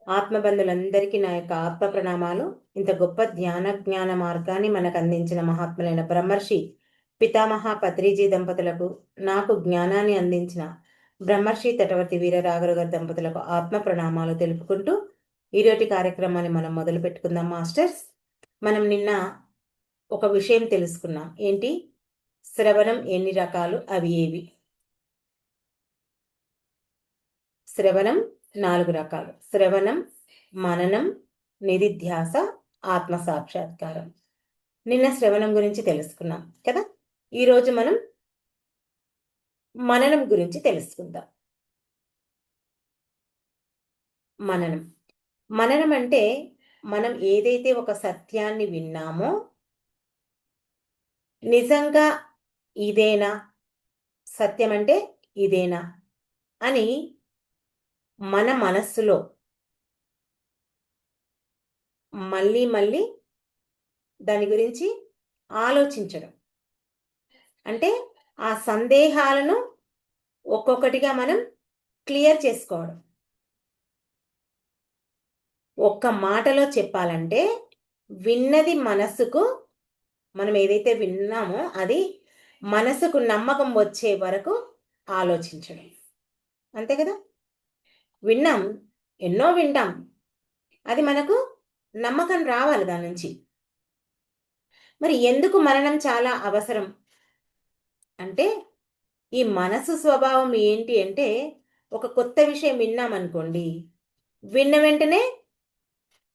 ఆత్మబంధులందరికీ నా యొక్క ఆత్మ ప్రణామాలు. ఇంత గొప్ప జ్ఞాన మార్గాన్ని మనకు అందించిన మహాత్ములైన బ్రహ్మర్షి పితామహ పత్రిజీ దంపతులకు, నాకు జ్ఞానాన్ని అందించిన బ్రహ్మర్షి తటవర్తి వీరరాఘరు గారి దంపతులకు ఆత్మ ప్రణామాలు తెలుపుకుంటూ ఈరోటి కార్యక్రమాన్ని మనం మొదలు పెట్టుకుందాం మాస్టర్స్. మనం నిన్న ఒక విషయం తెలుసుకున్నాం. ఏంటి? శ్రవణం ఎన్ని రకాలు, అవి ఏవి? శ్రవణం 4 రకాలు. శ్రవణం, మననం, నిధిధ్యాస, ఆత్మ సాక్షాత్కారం. నిన్న శ్రవణం గురించి తెలుసుకున్నాం కదా. ఈరోజు మనం మననం గురించి తెలుసుకుందాం. మననం మననం అంటే మనం ఏదైతే ఒక సత్యాన్ని విన్నామో నిజంగా ఇదేనా, సత్యం అంటే ఇదేనా అని మన మనస్సులో మళ్ళీ మళ్ళీ దాని గురించి ఆలోచించడం. అంటే ఆ సందేహాలను ఒక్కొక్కటిగా మనం క్లియర్ చేసుకోవడం. ఒక్క మాటలో చెప్పాలంటే విన్నది మనసుకు, మనం ఏదైతే విన్నామో అది మనసుకు నమ్మకం వచ్చే వరకు ఆలోచించడం. అంతే కదా. విన్నాం, ఎన్నో వింటాం, అది మనకు నమ్మకం రావాలి దాని నుంచి. మరి ఎందుకు మననం చాలా అవసరం అంటే, ఈ మనసు స్వభావం ఏంటి అంటే, ఒక కొత్త విషయం విన్నామనుకోండి, విన్న వెంటనే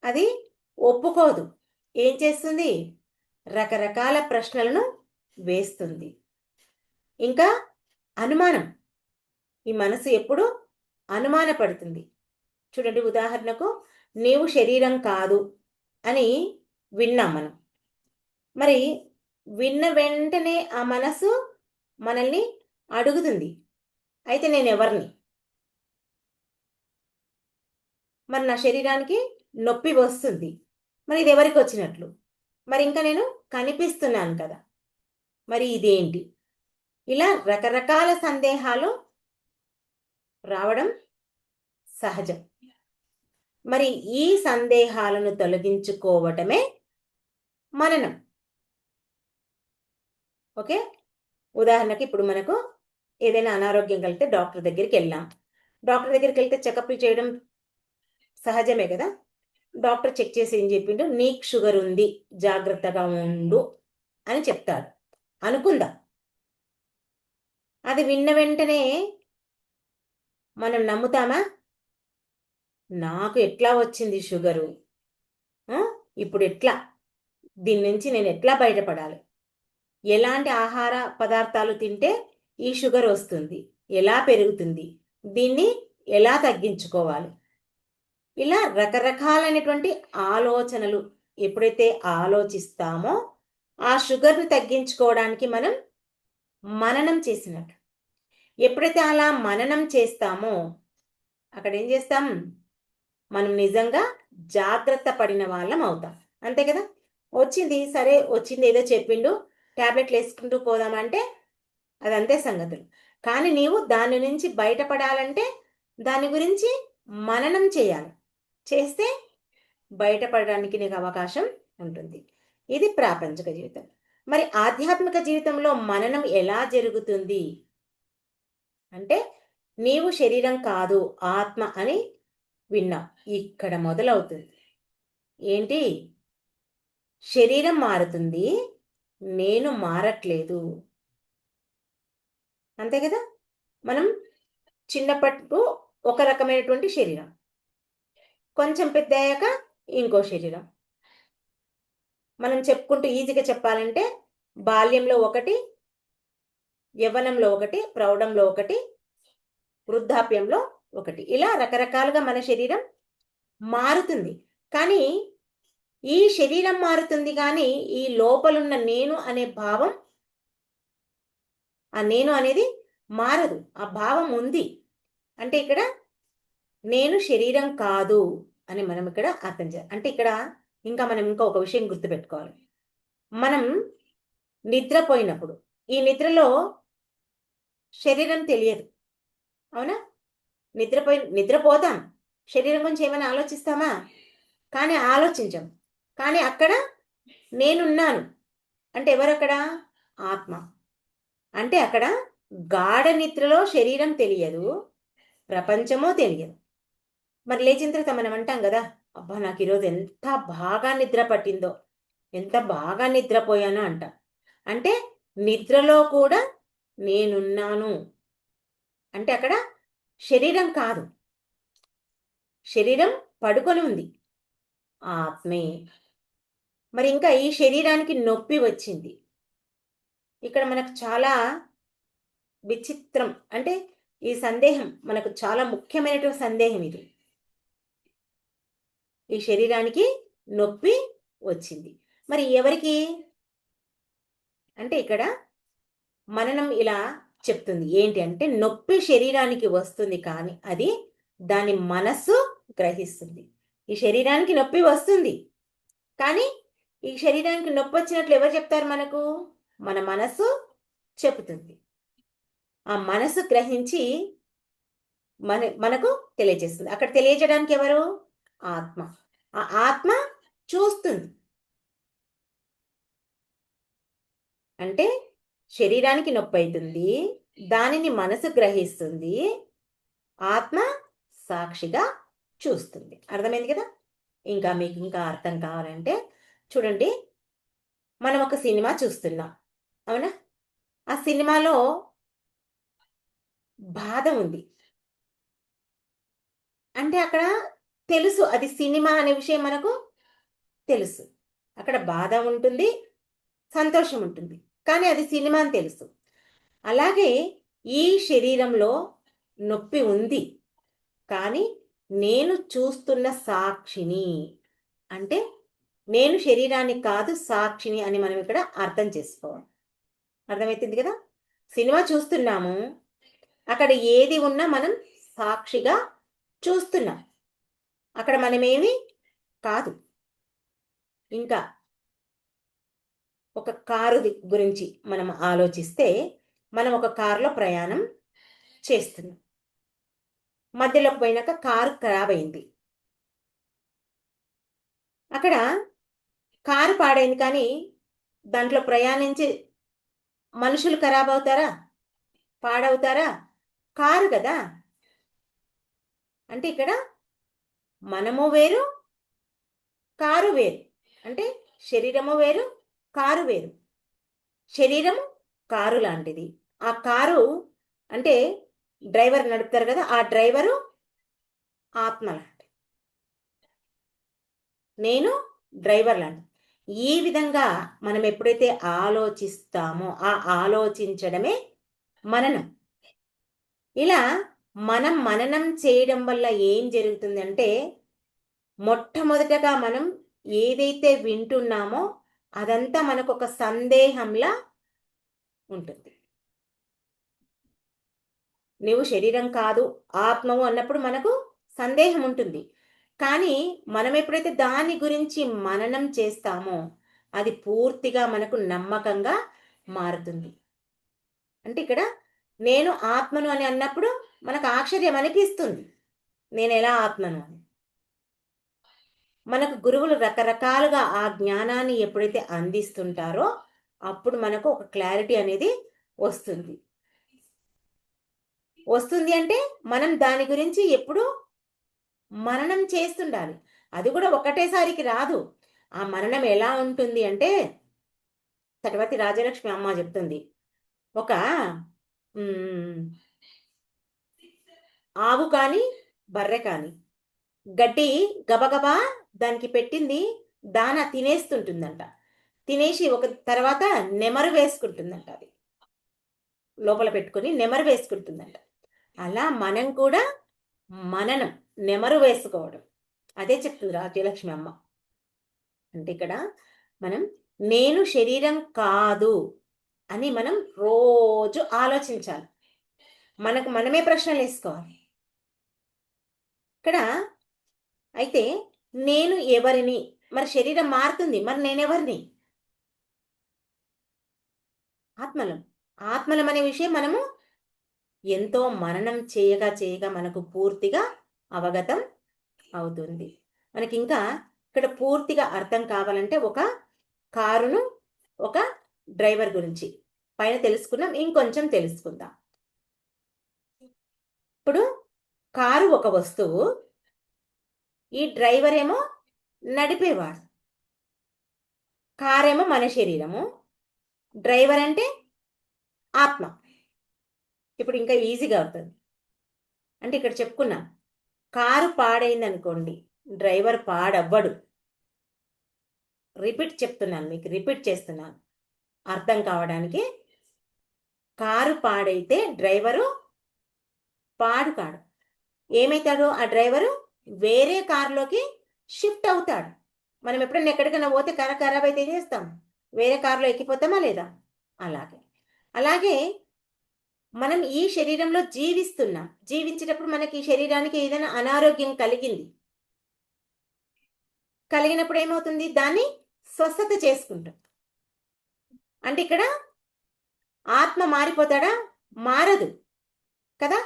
అది ఒప్పుకోదు. ఏం చేస్తుంది? రకరకాల ప్రశ్నలను వేస్తుంది. ఇంకా అనుమానం. ఈ మనసు ఎప్పుడు అనుమానపడుతుంది. చూడండి, ఉదాహరణకు నీవు శరీరం కాదు అని విన్నాం మనం. మరి విన్న వెంటనే ఆ మనసు మనల్ని అడుగుతుంది, అయితే నేను ఎవరిని? మరి నా శరీరానికి నొప్పి వస్తుంది, మరి ఇది ఎవరికి వచ్చినట్లు? మరి ఇంకా నేను కనిపిస్తున్నాను కదా, మరి ఇదేంటి? ఇలా రకరకాల సందేహాలు రావడం సహజం. మరి ఈ సందేహాలను తొలగించుకోవటమే మననం. ఓకే. ఉదాహరణకి ఇప్పుడు మనకు ఏదైనా అనారోగ్యం కలిగితే డాక్టర్ దగ్గరికి వెళ్ళాం. డాక్టర్ దగ్గరికి వెళ్తే చెకప్లు చేయడం సహజమే కదా. డాక్టర్ చెక్ చేసి ఏం చెప్పిండు? నీకు షుగర్ ఉంది, జాగ్రత్తగా ఉండు అని చెప్తాడు అనుకుందాం. అది విన్న వెంటనే మనం నమ్ముతామా? నాకు ఎట్లా వచ్చింది షుగరు, ఇప్పుడు ఎట్లా, దీని నుంచి నేను ఎట్లా బయటపడాలి, ఎలాంటి ఆహార పదార్థాలు తింటే ఈ షుగర్ వస్తుంది, ఎలా పెరుగుతుంది, దీన్ని ఎలా తగ్గించుకోవాలి, ఇలా రకరకాలైనటువంటి ఆలోచనలు ఎప్పుడైతే ఆలోచిస్తామో ఆ షుగర్ని తగ్గించుకోవడానికి మనం మననం చేసినట్టు. ఎప్పుడైతే అలా మననం చేస్తామో అక్కడ ఏం చేస్తాం? మనం నిజంగా జాగ్రత్త పడిన వాళ్ళం అవుతాం. అంతే కదా. వచ్చింది సరే, వచ్చింది ఏదో చెప్పిండు, ట్యాబ్లెట్లు వేసుకుంటూ పోదామంటే అదంతే సంగతులు. కానీ నీవు దాని నుంచి బయటపడాలంటే దాని గురించి మననం చేయాలి. చేస్తే బయటపడడానికి నీకు అవకాశం ఉంటుంది. ఇది ప్రాపంచిక జీవితం. మరి ఆధ్యాత్మిక జీవితంలో మననం ఎలా జరుగుతుంది అంటే, నీవు శరీరం కాదు ఆత్మ అని విన్నా, ఇక్కడ మొదలవుతుంది. ఏంటి? శరీరం మారుతుంది, నేను మారట్లేదు. అంతే కదా. మనం చిన్నప్పటి ఒక రకమైనటువంటి శరీరం, కొంచెం పెద్ద అయ్యాక ఇంకో శరీరం. మనం చెప్పుకుంటూ ఈజీగా చెప్పాలంటే బాల్యంలో ఒకటి, యవ్వనంలో ఒకటి, ప్రౌఢంలో ఒకటి, వృద్ధాప్యంలో ఒకటి, ఇలా రకరకాలుగా మన శరీరం మారుతుంది. కానీ ఈ శరీరం మారుతుంది, కానీ ఈ లోపలున్న నేను అనే భావం, ఆ నేను అనేది మారదు. ఆ భావం ఉంది. అంటే ఇక్కడ నేను శరీరం కాదు అని మనం ఇక్కడ అర్థం చేయాలి. అంటే ఇక్కడ ఇంకా మనం ఒక విషయం గుర్తుపెట్టుకోవాలి. మనం నిద్రపోయినప్పుడు ఈ నిద్రలో శరీరం తెలియదు, అవునా? నిద్రపోతాం, శరీరం గురించి ఏమైనా ఆలోచిస్తామా? కానీ ఆలోచించం. కానీ అక్కడ నేనున్నాను అంటే ఎవరక్కడ? ఆత్మ. అంటే అక్కడ గాఢ నిద్రలో శరీరం తెలియదు, ప్రపంచము తెలియదు. మరి లేచిన తర్వాత మనం అంటాం కదా, అబ్బా నాకు ఈరోజు ఎంత బాగా నిద్ర పట్టిందో, ఎంత బాగా నిద్రపోయానో అంట. అంటే నిద్రలో కూడా నేనున్నాను అంటే అక్కడ శరీరం కాదు, శరీరం పడుకొని ఉంది, ఆత్మే. మరి ఇంకా ఈ శరీరానికి నొప్పి వచ్చింది. ఇక్కడ మనకు చాలా విచిత్రం అంటే ఈ సందేహం మనకు చాలా ముఖ్యమైనటువంటి సందేహం ఇది. ఈ శరీరానికి నొప్పి వచ్చింది. మరి ఎవరికి అంటే ఇక్కడ మననం ఇలా చెప్తుంది ఏంటి అంటే నొప్పి శరీరానికి వస్తుంది కానీ అది దాని మనస్సు గ్రహిస్తుంది. ఈ శరీరానికి నొప్పి వస్తుంది కానీ ఈ శరీరానికి నొప్పి వచ్చినట్లు ఎవరు చెప్తారు మనకు? మన మనస్సు చెబుతుంది. ఆ మనసు గ్రహించి మనకు తెలియజేస్తుంది. అక్కడ తెలియజేయడానికి ఎవరు? ఆత్మ. ఆ ఆత్మ చూస్తుంది. అంటే శరీరానికి నొప్పి అవుతుంది, దానిని మనసు గ్రహిస్తుంది, ఆత్మ సాక్షిగా చూస్తుంది. అర్థమైంది కదా? ఇంకా మీకు ఇంకా అర్థం కావాలంటే చూడండి, మనం ఒక సినిమా చూస్తున్నాం, అవునా? ఆ సినిమాలో బాధ ఉంది అంటే అక్కడ తెలుసు అది సినిమా అనే విషయం మనకు తెలుసు. అక్కడ బాధ ఉంటుంది, సంతోషం ఉంటుంది, కానీ అది సినిమా అని తెలుసు. అలాగే ఈ శరీరంలో నొప్పి ఉంది కానీ నేను చూస్తున్న సాక్షిని అంటే నేను శరీరాన్ని కాదు సాక్షిని అని మనం ఇక్కడ అర్థం చేసుకోవాలి. అర్థమవుతుంది కదా? సినిమా చూస్తున్నాము, అక్కడ ఏది ఉన్నా మనం సాక్షిగా చూస్తున్నాం, అక్కడ మనమేమి కాదు. ఇంకా ఒక కారు గురించి మనం ఆలోచిస్తే మనం ఒక కారులో ప్రయాణం చేస్తున్నాం, మధ్యలోకి పోయినాక కారు ఖరాబ్ అయింది. అక్కడ కారు పాడైంది కానీ దాంట్లో ప్రయాణించి మనుషులు ఖరాబ్ అవుతారా? పాడవుతారా? కారు కదా. అంటే ఇక్కడ మనము వేరు, కారు వేరు. అంటే శరీరము వేరు, కారు వేరు. శరీరము కారు లాంటిది, ఆ కారు అంటే డ్రైవర్ నడుపుతారు కదా, ఆ డ్రైవరు ఆత్మ లాంటిది, నేను డ్రైవర్ లాంటి. ఈ విధంగా మనం ఎప్పుడైతే ఆలోచిస్తామో ఆ ఆలోచించడమే మననం. ఇలా మనం మననం చేయడం వల్ల ఏం జరుగుతుందంటే మొట్టమొదటగా మనం ఏదైతే వింటున్నామో అదంతా మనకు ఒక సందేహంలా ఉంటుంది. నువ్వు శరీరం కాదు ఆత్మవు అన్నప్పుడు మనకు సందేహం ఉంటుంది. కానీ మనం ఎప్పుడైతే దాని గురించి మననం చేస్తామో అది పూర్తిగా మనకు నమ్మకంగా మారుతుంది. అంటే ఇక్కడ నేను ఆత్మను అని అన్నప్పుడు మనకు ఆశ్చర్యం అనిపిస్తుంది, నేను ఎలా ఆత్మను అని. మనకు గురువులు రకరకాలుగా ఆ జ్ఞానాన్ని ఎప్పుడైతే అందిస్తుంటారో అప్పుడు మనకు ఒక క్లారిటీ అనేది వస్తుంది. వస్తుంది అంటే మనం దాని గురించి ఎప్పుడు మననం చేస్తుండాలి. అది కూడా ఒకటేసారికి రాదు. ఆ మననం ఎలా ఉంటుంది అంటే సటవతి రాజలక్ష్మి అమ్మ చెప్తుంది, ఒక ఆవు కానీ బర్రె కానీ గడ్డి గబగబా దానికి పెట్టింది, దాన తినేస్తుంటుందంట. తినేసి ఒక తర్వాత నెమరు వేసుకుంటుందంట, అది లోపల పెట్టుకుని నెమరు వేసుకుంటుందంట. అలా మనం కూడా మననం నెమరు వేసుకోవడం అదే చెప్తుంది రాజ్యలక్ష్మి అమ్మ. అంటే ఇక్కడ మనం నేను శరీరం కాదు అని మనం రోజు ఆలోచించాలి, మనకు మనమే ప్రశ్నలు వేసుకోవాలి. ఇక్కడ అయితే నేను ఎవరిని, మరి శరీరం మారుతుంది, మరి నేనెవరిని? ఆత్మలం. ఆత్మలం అనే విషయం మనము ఎంతో మననం చేయగా చేయగా మనకు పూర్తిగా అవగతం అవుతుంది. మనకి ఇంకా ఇక్కడ పూర్తిగా అర్థం కావాలంటే ఒక కారును, ఒక డ్రైవర్ గురించి పైన తెలుసుకున్నాం, ఇంకొంచెం తెలుసుకుందాం. ఇప్పుడు కారు ఒక వస్తువు, ఈ డ్రైవర్ ఏమో నడిపేవాడు. కారేమో మన శరీరము, డ్రైవర్ అంటే ఆత్మ. ఇప్పుడు ఇంకా ఈజీగా అవుతుంది. అంటే ఇక్కడ చెప్పుకున్నాం, కారు పాడైంది అనుకోండి, డ్రైవర్ పాడవ్వడు. రిపీట్ చెప్తున్నాను, మీకు రిపీట్ చేస్తున్నాను అర్థం కావడానికి. కారు పాడైతే డ్రైవరు పాడు కాడు. ఏమవుతాడు ఆ డ్రైవరు? వేరే కారులోకి షిఫ్ట్ అవుతాడు. మనం ఎప్పుడైనా ఎక్కడికైనా పోతే కారు ఖరాబ్ అయితే ఏం చేస్తాం? వేరే కారులో ఎక్కిపోతామా లేదా? అలాగే అలాగే మనం ఈ శరీరంలో జీవిస్తున్నాం. జీవించేటప్పుడు మనకి ఈ శరీరానికి ఏదైనా అనారోగ్యం కలిగినప్పుడు ఏమవుతుంది? దాన్ని స్వస్థత చేసుకుంటాం. అంటే ఇక్కడ ఆత్మ మారిపోతాడా? మారదు కదా.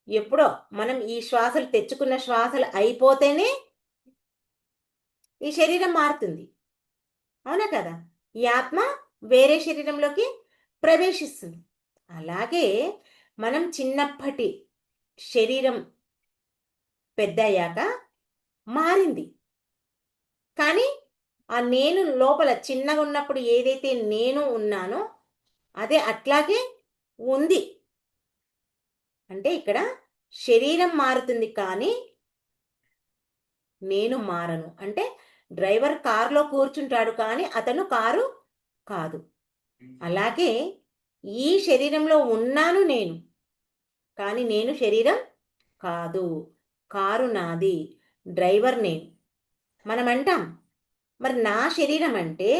ఎప్పుడో మనం ఈ శ్వాసలు తెచ్చుకున్న శ్వాసలు అయిపోతేనే ఈ శరీరం మారుతుంది. అవునా కదా? ఈ ఆత్మ వేరే శరీరంలోకి ప్రవేశిస్తుంది. అలాగే మనం చిన్నప్పటి శరీరం పెద్దయ్యాక మారింది. కానీ ఆ నేను లోపల చిన్నగా ఉన్నప్పుడు ఏదైతే నేను ఉన్నానో అదే అట్లాగే ఉంది. అంటే ఇక్కడ శరీరం మారుతుంది కానీ నేను మారను. అంటే డ్రైవర్ కారులో కూర్చుంటాడు కానీ అతను కారు కాదు. అలాగే ఈ శరీరంలో ఉన్నాను నేను, కానీ నేను శరీరం కాదు. కారు నాది, డ్రైవర్ నేను. మనం అంటాం, మరి నా శరీరం అంటే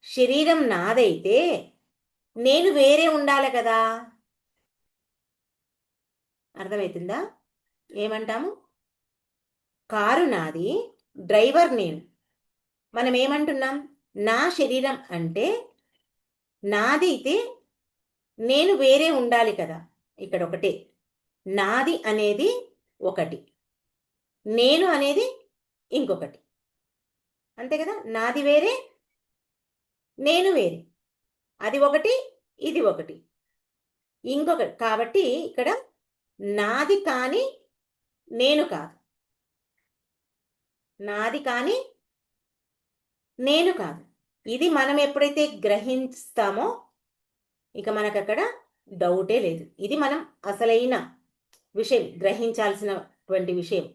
శరీరం నాదైతే నేను వేరే ఉండాలి కదా. అర్థమవుతుందా? ఏమంటాము? కారు నాది, డ్రైవర్ నేను. మనం ఏమంటున్నాం? నా శరీరం అంటే నాది అయితే నేను వేరే ఉండాలి కదా. ఇక్కడ ఒకటే, నాది అనేది ఒకటి, నేను అనేది ఇంకొకటి. అంతే కదా. నాది వేరే, నేను వేరే. అది ఒకటి, ఇది ఒకటి, ఇంకొకటి. కాబట్టి ఇక్కడ నాది కానీ నేను కాదు, నాది కానీ నేను కాదు. ఇది మనం ఎప్పుడైతే గ్రహిస్తామో ఇక మనకు అక్కడ డౌటే లేదు. ఇది మనం అసలైన విషయం, గ్రహించాల్సినటువంటి విషయం.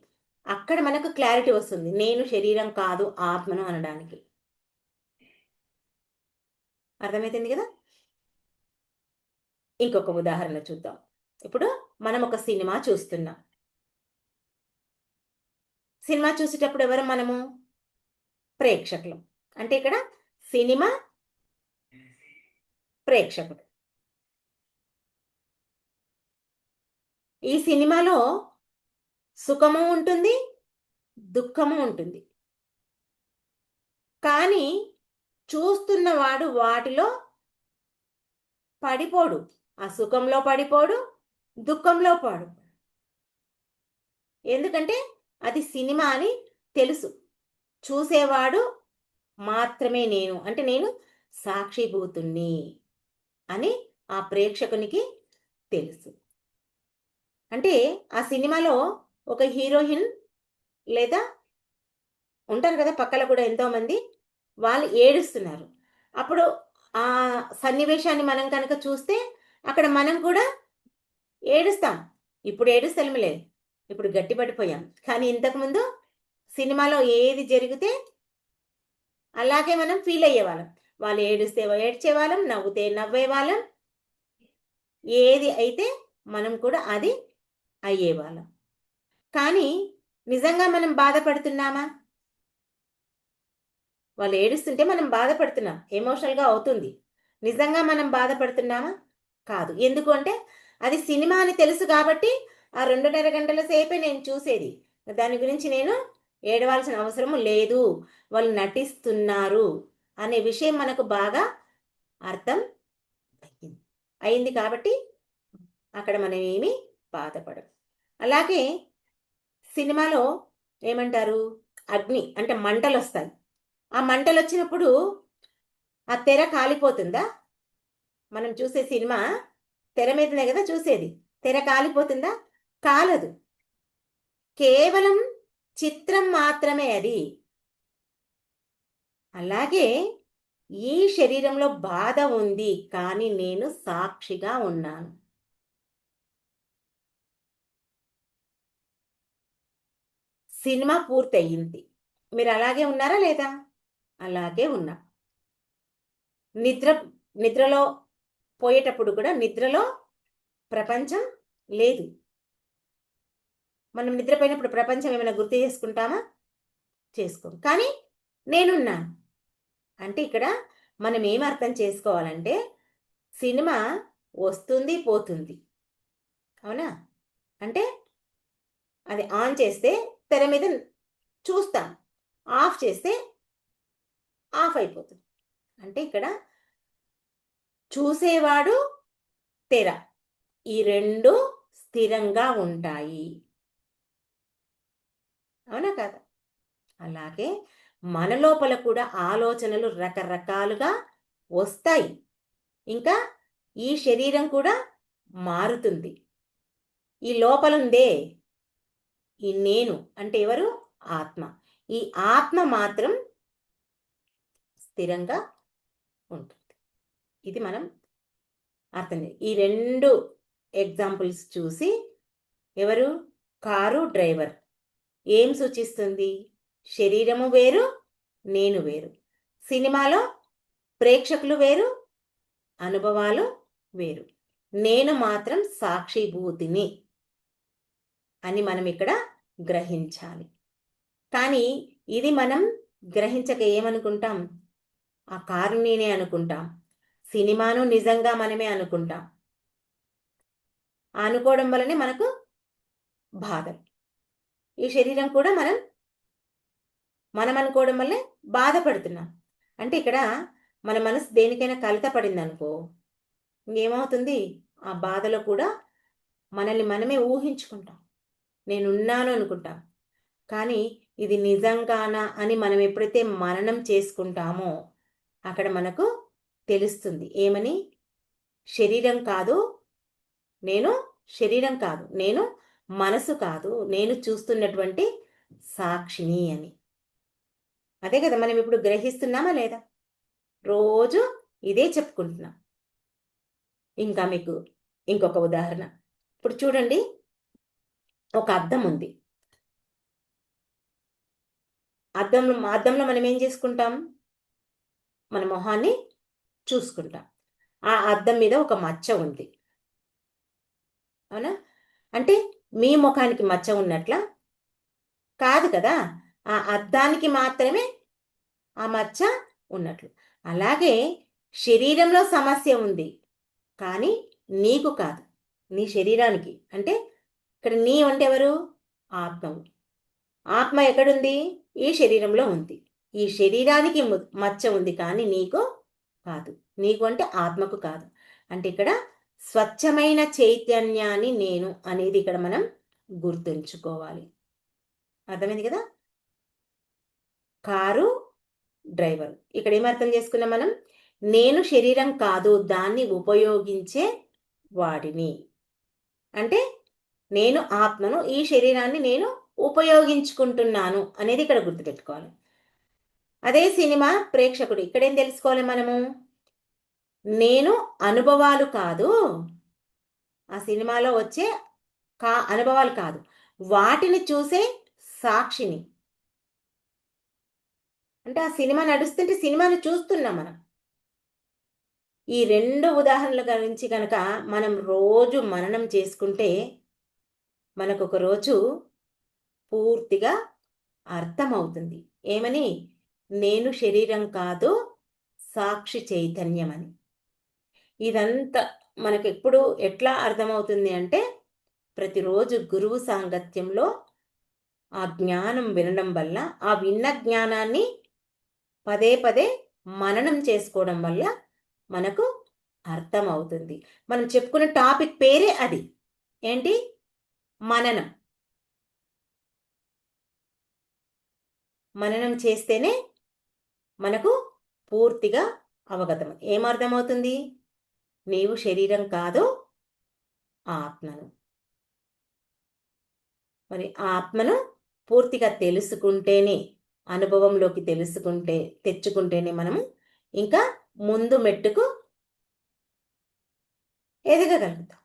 అక్కడ మనకు క్లారిటీ వస్తుంది, నేను శరీరం కాదు ఆత్మను అనడానికి. అర్థమవుతుంది కదా. ఇంకొక ఉదాహరణ చూద్దాం. ఇప్పుడు మనం ఒక సినిమా చూస్తున్నాం. సినిమా చూసేటప్పుడు ఎవరు మనము? ప్రేక్షకులు. అంటే ఇక్కడ సినిమా ప్రేక్షకుడు. ఈ సినిమాలో సుఖము ఉంటుంది, దుఃఖము ఉంటుంది. కానీ చూస్తున్నవాడు వాటిలో పడిపోడు. ఆ సుఖంలో పడిపోడు, దుఃఖంలో పడు. ఎందుకంటే అది సినిమా అని తెలుసు. చూసేవాడు మాత్రమే నేను, అంటే నేను సాక్షిభూతుణ్ణి అని ఆ ప్రేక్షకునికి తెలుసు. అంటే ఆ సినిమాలో ఒక హీరోయిన్ లేదా ఉంటారు కదా పక్కన కూడా ఎంతోమంది, వాళ్ళు ఏడుస్తున్నారు. అప్పుడు ఆ సన్నివేశాన్ని మనం కనుక చూస్తే అక్కడ మనం కూడా ఏడుస్తాం. ఇప్పుడు ఏడుస్తలేములే, ఇప్పుడు గట్టిపడిపోయాం. కానీ ఇంతకుముందు సినిమాలో ఏది జరిగితే అలాగే మనం ఫీల్ అయ్యేవాళ్ళం. వాళ్ళు ఏడుస్తే ఏడ్చేవాళ్ళం, నవ్వుతే నవ్వేవాళ్ళం. ఏది అయితే మనం కూడా అది అయ్యేవాళ్ళం. కానీ నిజంగా మనం బాధపడుతున్నామా? వాళ్ళు ఏడుస్తుంటే మనం బాధపడుతున్నాం, ఎమోషనల్గా అవుతుంది. నిజంగా మనం బాధపడుతున్నామా? కాదు. ఎందుకు అంటే అది సినిమా అని తెలుసు కాబట్టి ఆ 2.5 గంటల సేపే నేను చూసేది. దాని గురించి నేను ఏడవాల్సిన అవసరము లేదు. వాళ్ళు నటిస్తున్నారు అనే విషయం మనకు బాగా అర్థం అయింది కాబట్టి అక్కడ మనం ఏమీ బాధపడం. అలాగే సినిమాలో ఏమంటారు? అగ్ని అంటే మంటలు వస్తాయి. ఆ మంటలు వచ్చినప్పుడు ఆ తెర కాలిపోతుందా? మనం చూసే సినిమా తెర మీదనే కదా చూసేది. తెర కాలిపోతుందా? కాలదు. కేవలం చిత్రం మాత్రమే అది. అలాగే ఈ శరీరంలో బాధ ఉంది, కానీ నేను సాక్షిగా ఉన్నాను. సినిమా పూర్తయింది. మీరు అలాగే ఉన్నారా లేదా? అలాగే ఉన్నా. నిద్ర నిద్రలో పోయేటప్పుడు కూడా నిద్రలో ప్రపంచం లేదు. మనం నిద్రపోయినప్పుడు ప్రపంచం ఏమైనా గుర్తు చేసుకుంటామా? చేసుకోం. కానీ నేనున్నాను. అంటే ఇక్కడ మనం ఏం అర్థం చేసుకోవాలంటే సినిమా వస్తుంది పోతుంది. అవునా? అంటే అది ఆన్ చేస్తే తెర మీద చూస్తాం, ఆఫ్ చేస్తే ఆఫ్ అయిపోతుంది. అంటే ఇక్కడ చూసేవాడు, తెర, ఈ రెండు స్థిరంగా ఉంటాయి. అవునా కదా? అలాగే మన లోపల కూడా ఆలోచనలు రకరకాలుగా వస్తాయి. ఇంకా ఈ శరీరం కూడా మారుతుంది. ఈ లోపలుందే ఈ నేను అంటే ఎవరు? ఆత్మ. ఈ ఆత్మ మాత్రం స్థిరంగా ఉంటుంది. ఇది మనం అర్థం ఈ రెండు ఎగ్జాంపుల్స్ చూసి ఎవరు? కారు డ్రైవర్ ఏం సూచిస్తుంది? శరీరము వేరు, నేను వేరు. సినిమాలో ప్రేక్షకులు వేరు, అనుభవాలు వేరు. నేను మాత్రం సాక్షిభూతిని అని మనం ఇక్కడ గ్రహించాలి. కానీ ఇది మనం గ్రహించక ఏమనుకుంటాం? ఆ కారు నేనే అనుకుంటాం. సినిమాను నిజంగా మనమే అనుకుంటాం. అనుకోవడం వల్లనే మనకు బాధ. ఈ శరీరం కూడా మనం అనుకోవడం వల్లే బాధపడుతున్నాం. అంటే ఇక్కడ మన మనసు దేనికైనా కలత పడింది అనుకో, ఇంకేమవుతుంది? ఆ బాధలో కూడా మనల్ని మనమే ఊహించుకుంటాం. నేనున్నాను అనుకుంటాం. కానీ ఇది నిజంగానా అని మనం ఎప్పుడైతే మననం చేసుకుంటామో అక్కడ మనకు తెలుస్తుంది. ఏమని? శరీరం కాదు నేను, శరీరం కాదు నేను, మనసు కాదు నేను, చూస్తున్నటువంటి సాక్షిని అని. అదే కదా మనం ఇప్పుడు గ్రహిస్తున్నామా లేదా? రోజు ఇదే చెప్పుకుంటున్నాం. ఇంకా మీకు ఇంకొక ఉదాహరణ. ఇప్పుడు చూడండి, ఒక అద్దం ఉంది. అద్దంలో మనం ఏం చేసుకుంటాం? మన మొహాన్ని చూసుకుంటాం. ఆ అద్దం మీద ఒక మచ్చ ఉంది. అవునా? అంటే మీ ముఖానికి మచ్చ ఉన్నట్లా? కాదు కదా. ఆ అద్దానికి మాత్రమే ఆ మచ్చ ఉన్నట్లు. అలాగే శరీరంలో సమస్య ఉంది, కానీ నీకు కాదు, నీ శరీరానికి. అంటే ఇక్కడ నీ అంటే ఎవరు? ఆత్మవు. ఆత్మ ఎక్కడుంది? ఈ శరీరంలో ఉంది. ఈ శరీరానికి మచ్చ ఉంది, కానీ నీకు కాదు. నీకు అంటే ఆత్మకు కాదు. అంటే ఇక్కడ స్వచ్ఛమైన చైతన్యాన్ని నేను అనేది ఇక్కడ మనం గుర్తుంచుకోవాలి. అర్థమైంది కదా? కారు డ్రైవర్ ఇక్కడ ఏం అర్థం చేసుకున్నాం మనం? నేను శరీరం కాదు, దాన్ని ఉపయోగించే వాడిని. అంటే నేను ఆత్మను, ఈ శరీరాన్ని నేను ఉపయోగించుకుంటున్నాను అనేది ఇక్కడ గుర్తుపెట్టుకోవాలి. అదే సినిమా ప్రేక్షకుడు ఇక్కడేం తెలుసుకోవాలి మనము? నేను అనుభవాలు కాదు, ఆ సినిమాలో వచ్చే అనుభవాలు కాదు, వాటిని చూసే సాక్షిని. అంటే ఆ సినిమా నడుస్తుంటే సినిమాను చూస్తున్నాం మనం. ఈ రెండు ఉదాహరణల గురించి కనుక మనం రోజు మననం చేసుకుంటే మనకు ఒక రోజు పూర్తిగా అర్థమవుతుంది. ఏమని? నేను శరీరం కాదు, సాక్షి చైతన్యం అని. ఇదంతా మనకు ఎప్పుడు ఎట్లా అర్థమవుతుంది అంటే ప్రతిరోజు గురువు సాంగత్యంలో ఆ జ్ఞానం వినడం వల్ల, ఆ విన్న జ్ఞానాన్ని పదే పదే మననం చేసుకోవడం వల్ల మనకు అర్థమవుతుంది. మనం చెప్పుకున్న టాపిక్ పేరే అది. ఏంటి? మననం. మననం చేస్తేనే మనకు పూర్తిగా అవగతం. ఏమర్థమవుతుంది? నీవు శరీరం కాదు, ఆత్మను. మరి ఆత్మను పూర్తిగా తెలుసుకుంటేనే, అనుభవంలోకి తెచ్చుకుంటేనే మనము ఇంకా ముందు మెట్టుకు ఎదగగలుగుతాం.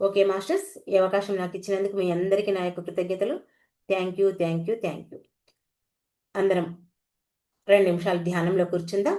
ఓకే మాస్టర్స్, ఈ అవకాశం నాకు ఇచ్చినందుకు మీ అందరికీ నా యొక్క కృతజ్ఞతలు. Thank you. అందరం 2 నిమిషాలు ధ్యానంలో కూర్చుందాం.